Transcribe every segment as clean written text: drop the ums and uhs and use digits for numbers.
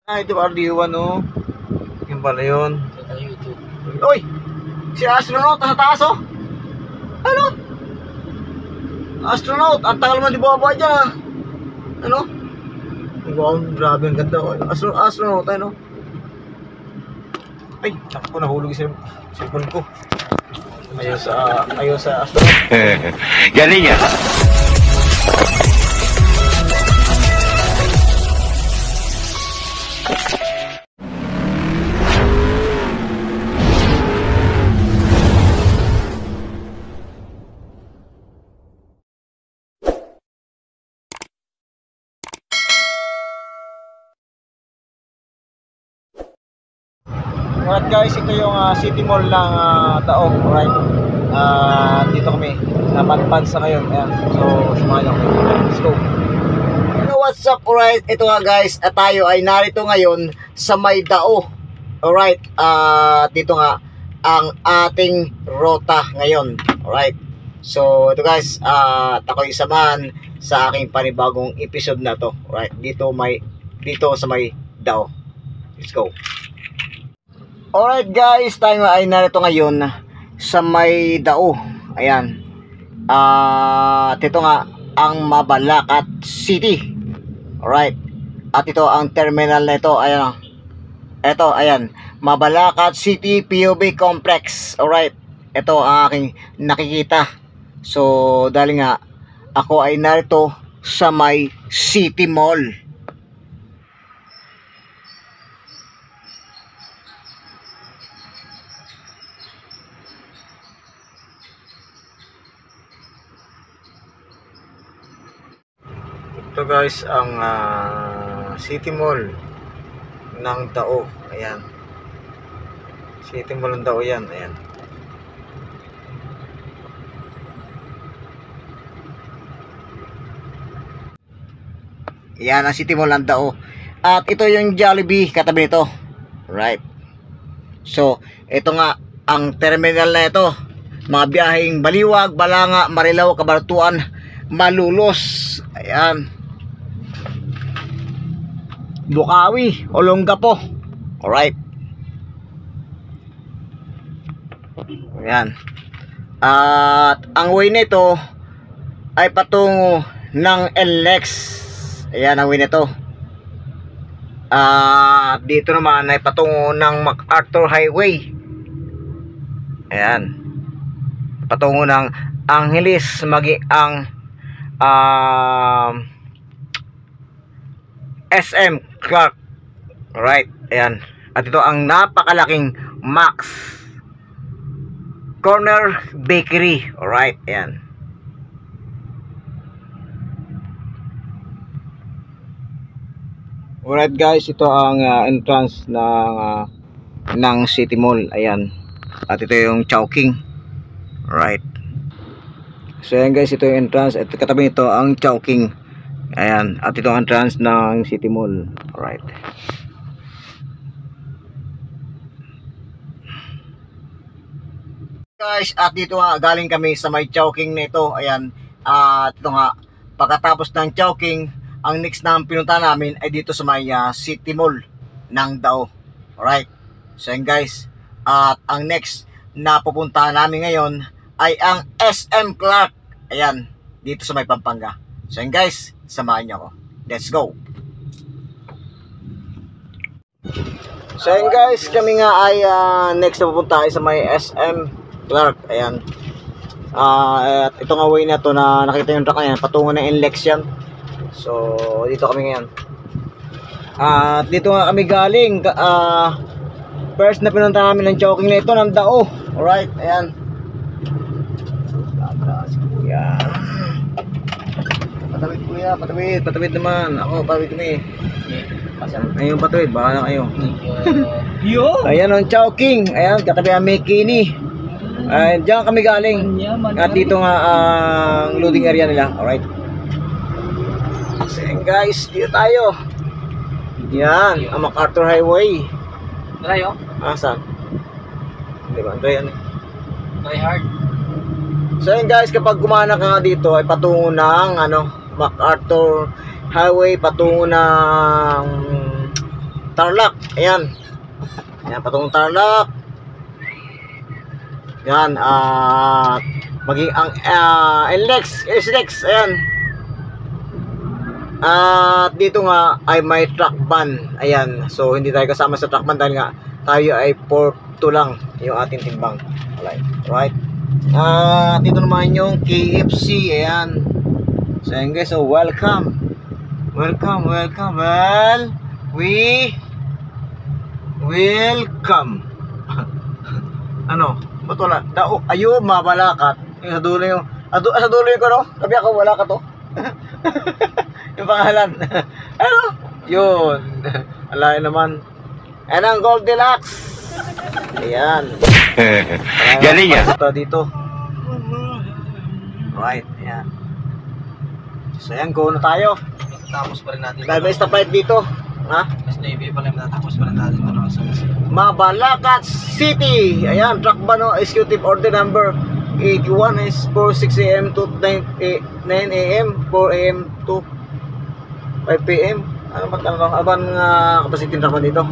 Ito RD1 oh. Yung pala yun. Sa YouTube. Uy! Si astronaut nasa taas oh. Ano? Astronaut, ang tagal man di bumabuhay dyan ah. Ano? Wow, grabe ang ganda oh. Astronaut ano? Ay, naku, nahulog yung cellphone ko. Ayaw sa astronaut. Galing ah. Alright guys, ito yung City Mall ng Daog, right? Dito kami, napadpad sa ngayon. Ayan. So, sumali ako. Let's go. Hello, what's up? Alright, ito nga guys, tayo ay narito ngayon sa may Dao. Alright, dito nga ang ating rota ngayon. Alright, so ito guys, ako'y samahan sa aking panibagong episode na to. Alright, dito sa may Dao. Let's go. Alright guys, tayo ay narito ngayon sa may Dao. Ayan. Ito nga ang Mabalacat City. Alright. At ito ang terminal na ito. Ayan. Ito, ayan. Mabalacat City PUB Complex. Alright. Ito ang aking nakikita. So, dahil nga ako ay narito sa may City Mall. Ito guys ang City Mall ng Dao. Ayan. City Mall ng Dao yan. Ayan. Ayan ang City Mall ng Dao. At ito yung Jollibee katabi nito. Right. So, ito nga ang terminal na ito. Mga biyaheng Baliwag, Balanga, Marilao, Cabaratuan, Malulos. Ayan. Bukawi, Olongapo. Alright. Ayan. At ang way nito ay patungo ng NLEX. Ayan ang way nito. Dito naman ay patungo ng MacArthur Highway. Ayan. Patungo ng Angeles, ang SM Clark. Alright, ayan. At ito ang napakalaking Max Corner Bakery. Alright, ayan. Alright guys, ito ang entrance ng City Mall. Ayan. At ito yung Chowking. Alright. So ayan guys, ito yung entrance. At katabi nito ang Chowking. Ayan, at ito ang entrance ng City Mall. Alright. Guys, at dito nga galing kami sa may Chowking na ito. Ayan. At ito nga, pagkatapos ng Chowking, ang next na pinunta namin ay dito sa may City Mall ng Dao. Alright. So ayan guys, at ang next na pupuntahan namin ngayon ay ang SM Clark. Ayan, dito sa may Pampanga. So ayan guys, samahan niyo ako. Let's go. So ayan guys, kami nga ay next na pupunta ay sa may SM Clark. Ayan. At ito nga way na to na nakita yung truck na yan, patungo ng NLEX yan. So dito kami ngayon. At dito nga kami galing. First na pinunta namin ng Chowking na ito ng Dao. Alright, ayan. Yan. Patawid kuya, patawid naman. Ako, patawid kami. Ayun, patawid, bahala kayo. Yo! Ayan ang Chowking. Ayan, katabi ang Mekini. Ayan, dyan kami galing. At dito nga ang loading area nila. Alright. So guys, dito tayo. Yan, ang MacArthur Highway. Try oh. Saan? Diba, try yan eh. Try hard. So yun guys, kapag gumana ka dito ay patungo ng MacArthur Highway, patungo ng Tarlac. Ayan. Ayan, patungong Tarlac. Yan, maging ang SLEX, ayan. At dito nga ay may truck ban. Ayan, so hindi tayo kasama sa truck ban dahil nga tayo ay 4-2 lang yung ating timbang. Right. Dito naman yung KFC. Ayan. So ayan guys, so welcome. Well, we welcome. Ano? Ba't wala? Ayun, mabalakat. Yung sa dulo yung... sa dulo yung no? Sabi ako, wala ka to. Yung pangalan. Ano? Yun. Alay naman. Ayan ang Goldilocks. Ayan. Galing yan. Ito dito. Right. Ayan. So ayan, go na tayo. Tapos pa rin natin. Dahil may stoplight dito. Ha? Mas Navy pala yung natapos pa rin natin. Mabalacat City. Ayan, truck ban no, executive order number 81 is 4:6 AM to 9 AM, 4 AM to 5 PM. Ano ba ang aban nga capacity truck ban dito?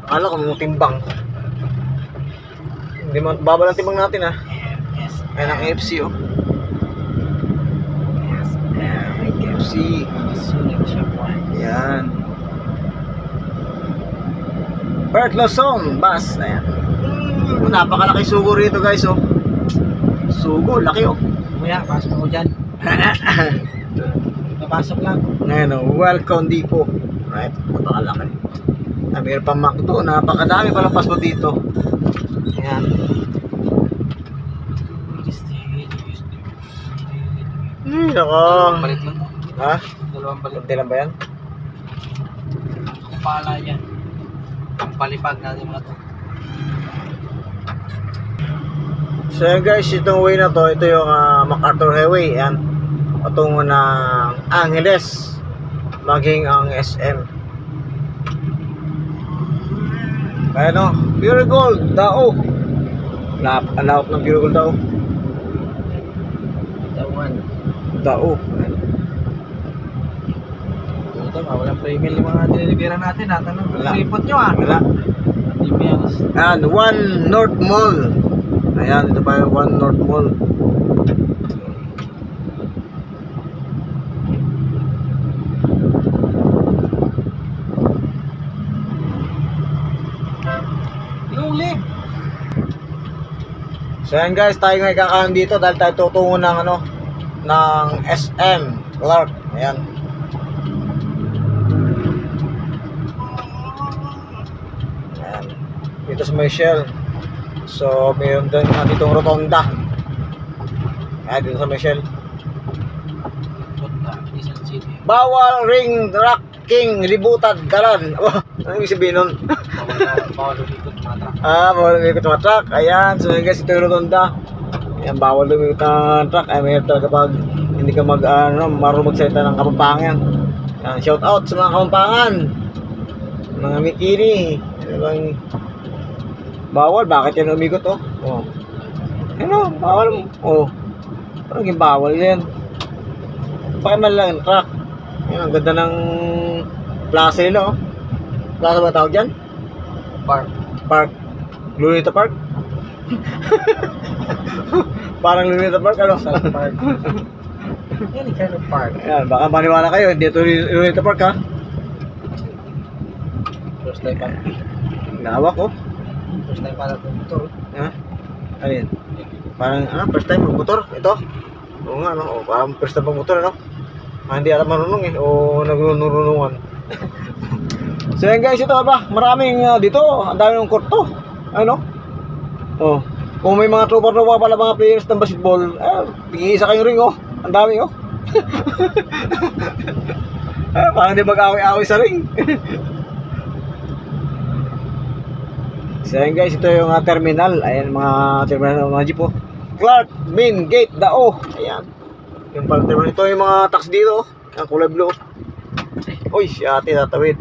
Akala ko mga timbang. Hindi mo baba ng timbang natin ha. Yes. Ayan ang KFC oh. Yes. Ayan, ang KFC. Sulit siya po. Ayan. Bert Luzon bus. Ayan. Napakalaki sugo rito guys oh. Sugo, laki oh. Kuya, pasok ako dyan. Napasok lang. Ngayon oh, welcome depot. Right, napakalaki. Mayroon pang McDo, napakadami palang pasto dito. Ayan. Nako. Balik lang. Ha? Dalawang balik. Kunti lang ba yan? Kung pala yan. Ang palipag natin mga to. So yun guys, itong way na to, ito yung MacArthur Highway. Ayan. Patungo ng Angeles. Maging ang SM. Ayan o, Pure Gold, Dao. Alawak ng Pure Gold, Dao. Tawan. Dao. Ito, walang premium yung mga dinilibira natin. Natanong kung Wala. report nyo ah. Wala. TPS. Ayan, One North Mall. Ayan, ito pa yung One North Mall. Lulip. So yan guys, tayo ngayon kakain dito dahil tayo tutungo ng ano, ng SM Clark. Ayan. Ayan. Dito sa may Shell. So mayroon din ditong rotonda. Ayan, dito sa may Shell. Punta, Quezon City. Bawal ring racking libutad kalan. Oh, ano ibig sabihin nun? Bawal lumikot mga truck. Bawal lumikot mga truck. Ayan, so yun guys, ito yung rotonda. Ayan, bawal lumikot ng truck. Ay, may talaga pag hindi ka marunong magsalita ng Kapampangan. Ayan, shout out sa mga Kapampangan. Mga Mikini. Diba, bawal, bakit yan umikot oh? Oh. Ano, bawal. Oh. Parang yung bawal yan. Pakiman lang yung truck. Ayan, ang ganda ng plaza nila oh. Plaza ba tawag dyan? Park. Park. Lunita Park? Parang Lunita Park ano? South Park. Yan, kind of park. Ayan, baka maniwala kayo, hindi ito Lunita Park ha? First time pa. Nawak oh. First time pa natin motor. Ha? Alin? Parang first time motor? Ito? Oo nga no? Oh, parang first time motor ano? Hindi alam marunong eh. O nagnunurunungan. So yan guys, ito ba? Maraming dito. Ang dami ng kurto. Ano? Oh. Kung may mga tropa pala mga players ng basketball, tig-iisa kayong ring oh. Ang dami oh. Parang di mag-away-away sa ring. So yan guys, ito yung terminal. Ayan mga terminal ng mga jeep oh. Clark Main Gate Dao. Ayan. Yung pala terminal. Ito yung mga tax dito oh. Ang kulay blue. Uy, si ate tatawid.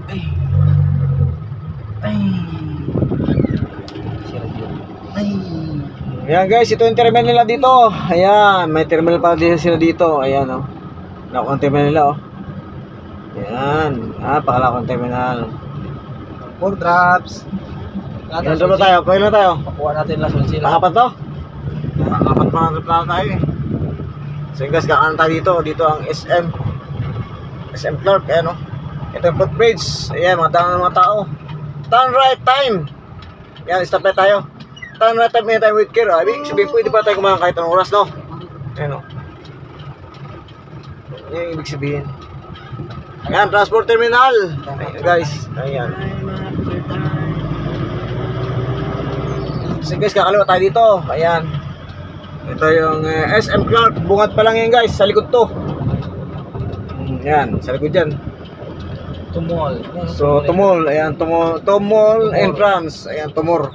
Ay. Ay. Ay. Ayan guys, ito yung terminal nila dito. Ayan, may terminal pa din sila dito. Ayan oh. Naku ang terminal nila oh. Yan. Pakalakong terminal. 4 drops. Yan na tayo. Pwede na tayo. Pakuha natin lason sila. Nakapat to? Nakapat pa na tayo eh. So yung guys, kakaan tayo dito. Dito ang SM Clark. Ayan o. Ito yung footbridge. Ayan, mga dami ng mga tao. Turn right time. Yan, stop na tayo. Turn right time, time with care. Ibig sabihin, pwede pa tayo kumain kahit anong oras, no? Ayan o. Yan yung ibig sabihin. Ayan, transport terminal. Ayan guys. Ayan. So guys, kakaliwa tayo dito. Ayan. Ito yung SM Clark. Bungat pa lang yan guys. Sa likod to. Yan. Sa likod dyan. Tumol. So, Tumol. Ayan. Tumol entrance. Ayan. Tumor.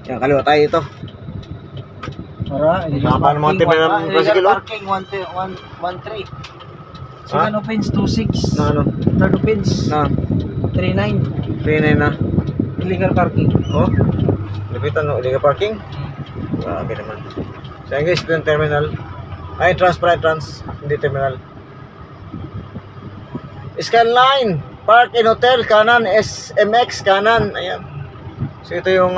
Yan. Kaliwa tayo dito. Para, Paano mga tipe ng tricycle, oh? parking 1-3. Second offense 2-6. Na ano? Third offense Na. 3-9. 3-9 na. Illegal parking. Oh. Lapitan no. Illegal parking. Grabe naman. So, yan guys. Ito yung terminal. Ay, trans. Hindi terminal. Skyline. Park in hotel. Kanan. SMX. Kanan. Ayan. So, ito yung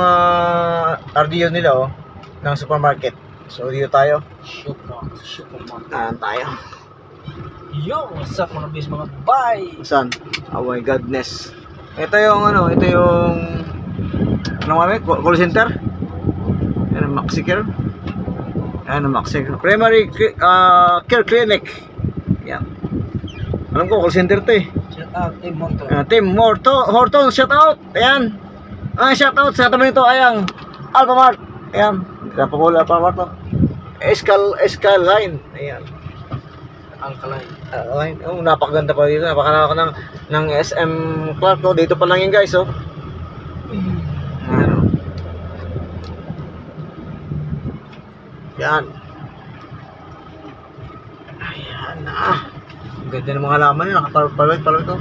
RDO nila, oh. Ng supermarket. So, dito tayo. Supermarket. Ayan tayo. Yo, what's up mga bis mga bye? Saan? Oh my godness. Ito yung ano, ano kami? Call center? Ayan ang MaxiCare. Ayan ang MaxiCare. Primary care clinic. Ayan. Alam ko, call center to eh. Shout out Team Morton. Team Horton, shout out. Ayan. Shout out sa tabi nito. Ayan. Alphamart. Ayan. Napakula Alphamart to. Skyline. Ayan. Alkaline. Oh, napakaganda pa dito. Napakalawak ng SM Clark. Oh, dito pa lang yun guys. Oh. Ano? Yan. Ayan na. Ang ganda ng mga halaman yun. Nakapalawit to.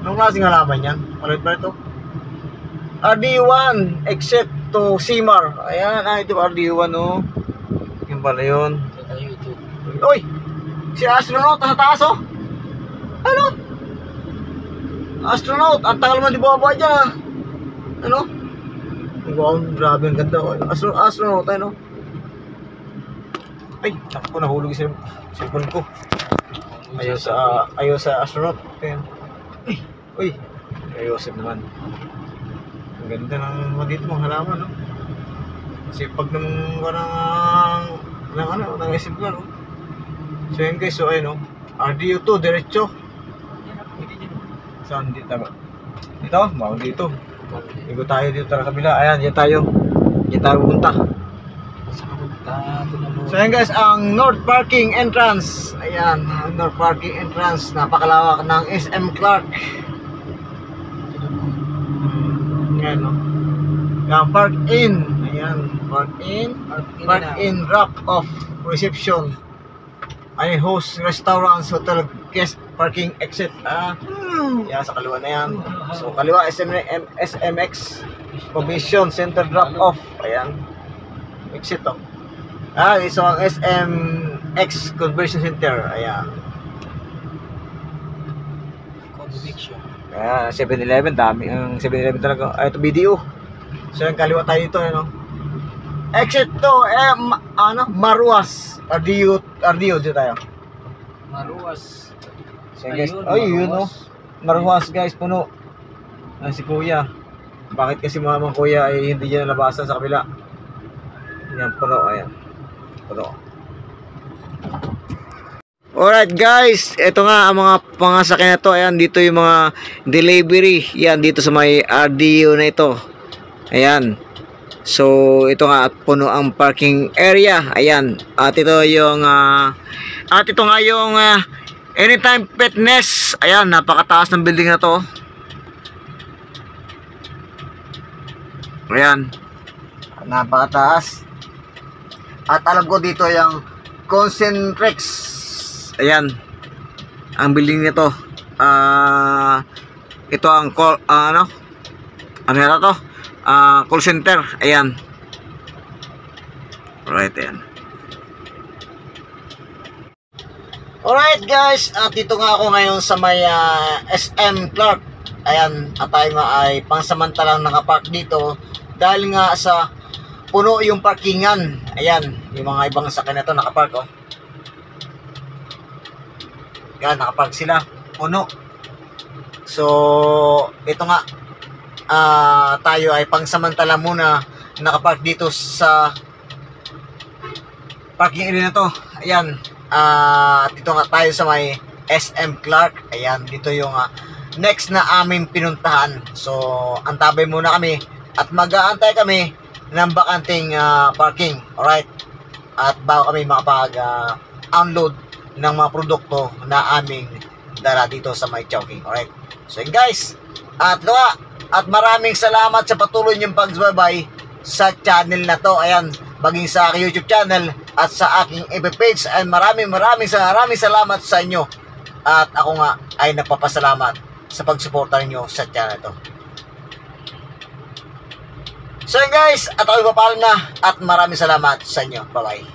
Anong klaseng halaman yan? Palawit to. RD1 exit to Simar. Ayan. Ito RD1 oh. Yung pala yun. Uy! Si astronaut nasa taas oh! Ano? Astronaut! Ang tagal man di baba dyan ah! Ano? Wow, grabe ang ganda oh. Astronaut ano? Ay! Naku, nahulog yung cellphone ko. Ayaw sa astronaut. Ayan. Ay! Uy! Ayosip naman. Ang ganda ng mga dito mga halaman no? Kasi pag ng SM Clark oh. So yun guys, so ayun o RDO2, diretso. Saan dito? Dito? Bawang dito. Igo tayo dito sa kabila. Ayan, yan tayo pupunta. So yun guys, ang North Parking Entrance. Ayan, ang North Parking Entrance. Napakalawak ng SM Clark. Ayan o Yan, Park In. Ayan, Park In Drop Off Reception. Ay, host, restaurants, hotel, guest, parking, exit. Yan, sa kaliwa na yan. So, kaliwa, SMX, Commission, Center, drop off. Ayan. Exit to. Ito ang SMX Conversion Center. Ayan. Conviction. Ayan, 7-Eleven. Dami ang 7-Eleven talaga. Ito, BDO. So, yung kaliwa tayo dito, ano. Exit to, Maruas. RDO dito tayo. Maruas. So guys, yun oh. Maruas guys, puno. Si kuya. Bakit kasi mga kuya ay hindi niya nalabasan sa kabila? Yan, puno, ayan. Puno. Alright guys, ito nga ang mga pangasakyan na to. Ayan, dito yung mga delivery. Yan, dito sa may RDO na ito. Ayan. So, ito nga puno ang parking area. Ayan. At ito yung Anytime Fitness. Ayan, napakataas ng building na to. Ayan. Napakataas. At alam ko dito yung Concentrex. Ayan. Ang building nito. Ito ang ano na to? Call center. Ayan. Right, ayan. Alright guys, at dito nga ako ngayon sa may SM Clark. Ayan, at tayo nga ay pansamantalang nakapark dito dahil nga sa puno yung parkingan. Ayan, yung mga ibang sakyan na ito nakapark oh. Yan, nakapark sila, puno. So, ito nga, tayo ay pangsamantala muna nakapark dito sa parking area na to. Ayan, dito nga tayo sa may SM Clark. Ayan, dito yung next na aming pinuntahan. So, antabay muna kami at mag-aantay kami ng bakanting parking. Alright? At bago kami makapag-unload ng mga produkto na aming dala dito sa may Chowking. Alright? So, yun guys. At maraming salamat sa patuloy niyong pagsubaybay sa channel na to. Ayan, maging sa aking YouTube channel at sa aking FB page. And maraming salamat sa inyo. At ako nga ay napapasalamat sa pagsuporta niyo sa channel to. So yun guys, at ako ipapaalam na at maraming salamat sa inyo. Bye bye.